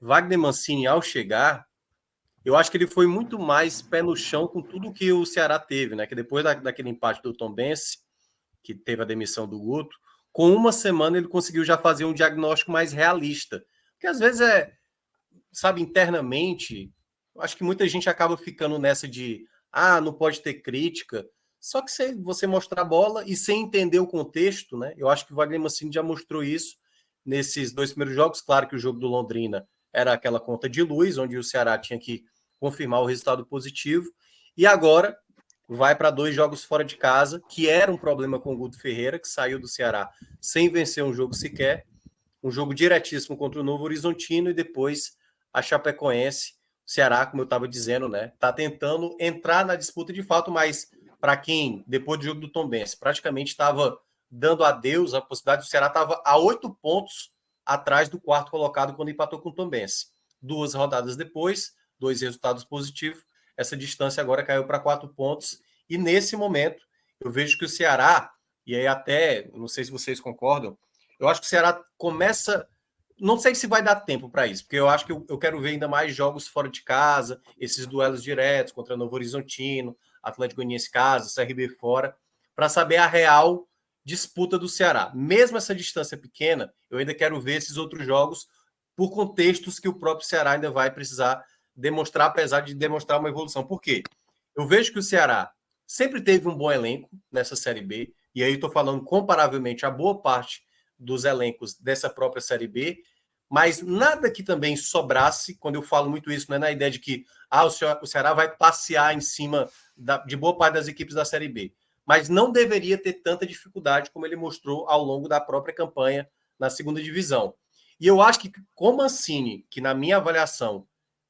Wagner Mancini, ao chegar, eu acho que ele foi muito mais pé no chão com tudo que o Ceará teve, né? Que depois daquele empate do Tombense, que teve a demissão do Guto, com uma semana ele conseguiu já fazer um diagnóstico mais realista. Porque às vezes sabe, internamente, eu acho que muita gente acaba ficando nessa de não pode ter crítica. Só que se você mostrar a bola e sem entender o contexto, né? Eu acho que o Wagner Mancini já mostrou isso nesses 2 primeiros jogos. Claro que o jogo do Londrina era aquela conta de luz, onde o Ceará tinha que confirmar o resultado positivo. E agora vai para 2 jogos fora de casa, que era um problema com o Guto Ferreira, que saiu do Ceará sem vencer um jogo sequer. Um jogo diretíssimo contra o Novo Horizontino e depois a Chapecoense. O Ceará, como eu estava dizendo, né, está tentando entrar na disputa de fato, mas para quem, depois do jogo do Tombense, praticamente estava dando adeus à possibilidade, o Ceará estava a 8 pontos atrás do quarto colocado quando empatou com o Tombense. 2 rodadas depois, 2 resultados positivos, essa distância agora caiu para 4 pontos. E nesse momento, eu vejo que o Ceará, e aí até, não sei se vocês concordam, eu acho que o Ceará começa. Não sei se vai dar tempo para isso, porque eu acho que eu quero ver ainda mais jogos fora de casa, esses duelos diretos contra Novo Horizontino, Atlético Goianiense casa, CRB fora, para saber a real disputa do Ceará. Mesmo essa distância pequena, eu ainda quero ver esses outros jogos por contextos que o próprio Ceará ainda vai precisar demonstrar, apesar de demonstrar uma evolução. Por quê? Eu vejo que o Ceará sempre teve um bom elenco nessa Série B, e aí estou falando comparavelmente a boa parte dos elencos dessa própria Série B, mas nada que também sobrasse, quando eu falo muito isso, não é na ideia de que o Ceará vai passear em cima de boa parte das equipes da Série B, mas não deveria ter tanta dificuldade como ele mostrou ao longo da própria campanha na segunda divisão. E eu acho que com o Mancini, que na minha avaliação,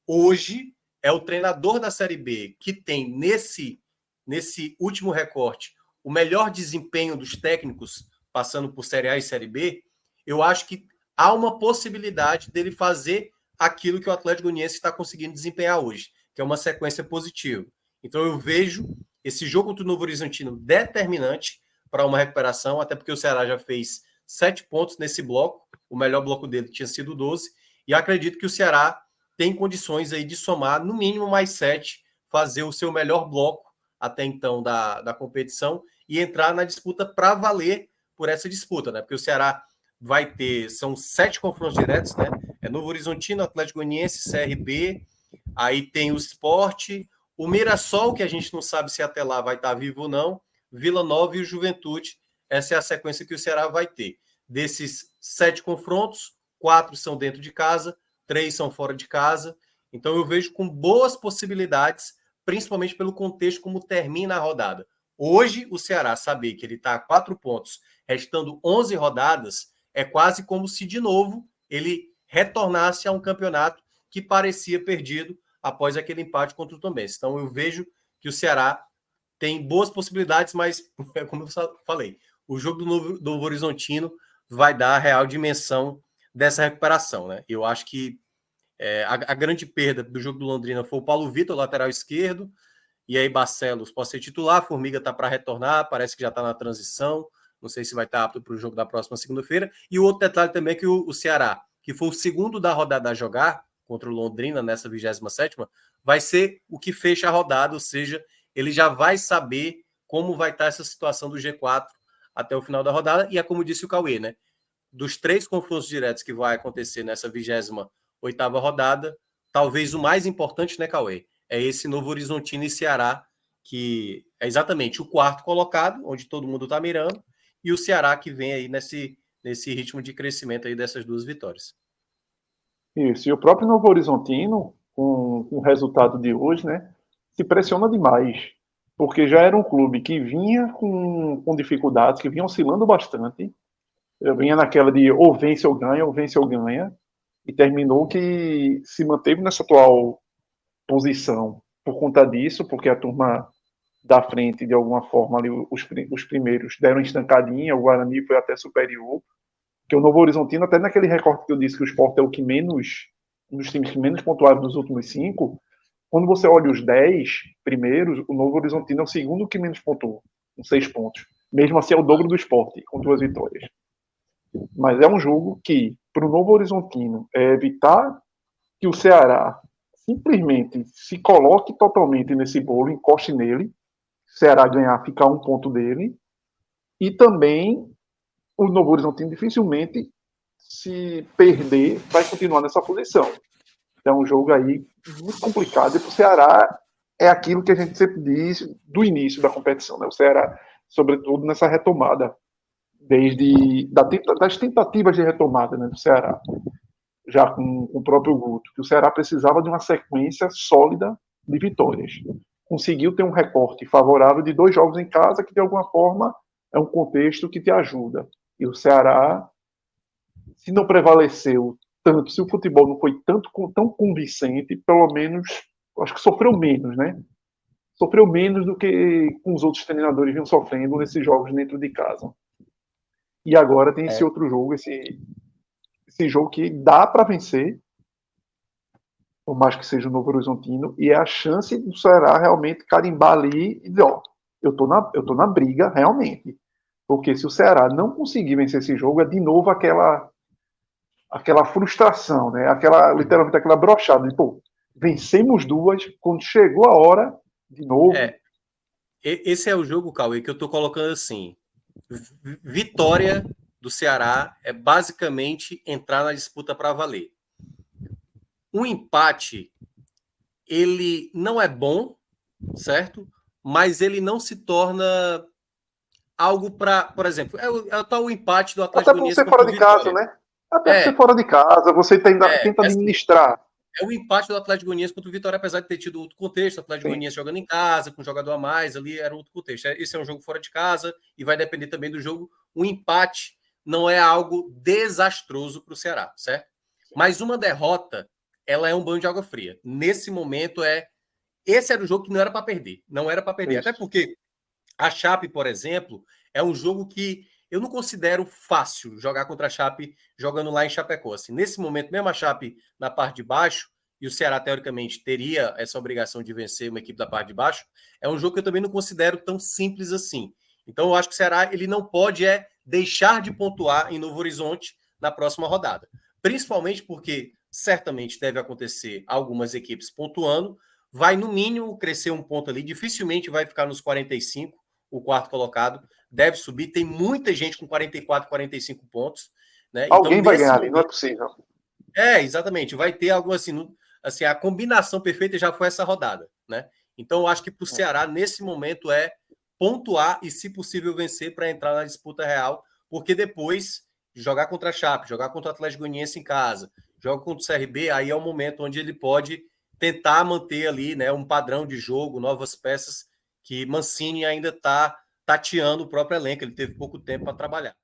hoje é o treinador da Série B que tem nesse último recorte o melhor desempenho dos técnicos passando por Série A e Série B, eu acho que há uma possibilidade dele fazer aquilo que o Atlético Goianiense está conseguindo desempenhar hoje, que é uma sequência positiva. Então eu vejo esse jogo contra o Novo Horizontino determinante para uma recuperação, até porque o Ceará já fez 7 pontos nesse bloco, o melhor bloco dele tinha sido 12, e acredito que o Ceará tem condições aí de somar no mínimo mais 7, fazer o seu melhor bloco até então da competição e entrar na disputa para valer por essa disputa, né? Porque o Ceará vai ter, são 7 confrontos diretos, né? É Novo Horizontino, Atlético Goianiense, CRB, aí tem o Sport, o Mirassol, que a gente não sabe se até lá vai estar vivo ou não, Vila Nova e o Juventude. Essa é a sequência que o Ceará vai ter. Desses 7 confrontos, 4 são dentro de casa, 3 são fora de casa. Então eu vejo com boas possibilidades, principalmente pelo contexto como termina a rodada. Hoje, o Ceará saber que ele está a 4 pontos, restando 11 rodadas, é quase como se, de novo, ele retornasse a um campeonato que parecia perdido após aquele empate contra o Tombense. Então, eu vejo que o Ceará tem boas possibilidades, mas, como eu falei, o jogo do Novo Horizontino vai dar a real dimensão dessa recuperação, né? Eu acho que a grande perda do jogo do Londrina foi o Paulo Vitor, lateral esquerdo, e aí Barcelos pode ser titular, Formiga está para retornar, parece que já está na transição, não sei se vai estar apto para o jogo da próxima segunda-feira. E o outro detalhe também é que o Ceará, que foi o segundo da rodada a jogar contra o Londrina nessa 27ª, vai ser o que fecha a rodada, ou seja, ele já vai saber como vai estar essa situação do G4 até o final da rodada, e é como disse o Cauê, né? Dos 3 confrontos diretos que vai acontecer nessa 28ª rodada, talvez o mais importante, né, Cauê? É esse Novo Horizontino e Ceará, que é exatamente o quarto colocado, onde todo mundo está mirando, e o Ceará que vem aí nesse ritmo de crescimento aí dessas 2 vitórias. Isso, e o próprio Novo Horizontino, com o resultado de hoje, né, se pressiona demais, porque já era um clube que vinha com dificuldades, que vinha oscilando bastante, vinha naquela de ou vence ou ganha, e terminou que se manteve nessa atual posição por conta disso, porque a turma da frente, de alguma forma, ali, os primeiros deram estancadinha, o Guarani foi até superior, que o Novo Horizontino, até naquele recorte que eu disse que o Sport é o que menos, um dos times que menos pontuaram nos últimos 5, quando você olha os 10 primeiros, o Novo Horizontino é o segundo que menos pontuou, com 6 pontos. Mesmo assim, é o dobro do Sport, com 2 vitórias. Mas é um jogo que, para o Novo Horizontino, é evitar que o Ceará simplesmente se coloque totalmente nesse bolo, encoste nele, o Ceará ganhar, ficar um ponto dele, e também o Novo Horizontino dificilmente, se perder, vai continuar nessa posição. É um jogo aí muito complicado, e para o Ceará é aquilo que a gente sempre diz do início da competição, né? O Ceará, sobretudo nessa retomada, das tentativas de retomada, né, do Ceará, já com o próprio Guto, que o Ceará precisava de uma sequência sólida de vitórias. Conseguiu ter um recorte favorável de 2 jogos em casa, que de alguma forma é um contexto que te ajuda. E o Ceará, se não prevaleceu tanto, se o futebol não foi tão convincente, pelo menos, acho que sofreu menos, né? Sofreu menos do que com os outros treinadores vinham sofrendo nesses jogos dentro de casa. E agora tem esse outro jogo, esse jogo que dá para vencer, por mais que seja o Novo Horizontino, e é a chance do Ceará realmente carimbar ali e dizer, ó, eu tô na briga realmente. Porque se o Ceará não conseguir vencer esse jogo, é de novo aquela frustração, né? Literalmente aquela brochada de, pô, vencemos 2, quando chegou a hora, de novo. Esse é o jogo, Cauê, que eu tô colocando assim. Vitória do Ceará é basicamente entrar na disputa para valer. Um empate, ele não é bom, certo? Mas ele não se torna algo para, por exemplo, é o tal empate do Até Atlético por Goianiense ser contra fora o de casa, Vitória. né? Até por ser fora de casa, você tenta Assim, administrar. é o empate do Atlético Goianiense contra o Vitória, apesar de ter tido outro contexto, o Atlético Goianiense jogando em casa, com um jogador a mais, ali era outro contexto. Esse é um jogo fora de casa e vai depender também do jogo. O empate não é algo desastroso para o Ceará, certo? Mas uma derrota, ela é um banho de água fria. Nesse momento, esse era o jogo que não era para perder. Não era para perder. Isso. Até porque a Chape, por exemplo, é um jogo que eu não considero fácil jogar contra a Chape jogando lá em Chapecó. Assim, nesse momento, mesmo a Chape na parte de baixo, e o Ceará, teoricamente, teria essa obrigação de vencer uma equipe da parte de baixo, é um jogo que eu também não considero tão simples assim. Então, eu acho que o Ceará ele não pode deixar de pontuar em Novo Horizonte na próxima rodada. Principalmente porque certamente deve acontecer algumas equipes pontuando, vai no mínimo crescer um ponto ali, dificilmente vai ficar nos 45, o quarto colocado, deve subir. Tem muita gente com 44, 45 pontos. Né? Então, Alguém vai nesse ganhar ali, momento, não é possível. Exatamente. Vai ter algo assim, a combinação perfeita já foi essa rodada. Né? Então, eu acho que para o Ceará, nesse momento, é pontuar e, se possível, vencer para entrar na disputa real, porque depois jogar contra a Chape, jogar contra o Atlético Goianiense em casa, joga contra o CRB, aí é o momento onde ele pode tentar manter ali, né, um padrão de jogo, novas peças, que Mancini ainda está tateando o próprio elenco, ele teve pouco tempo para trabalhar.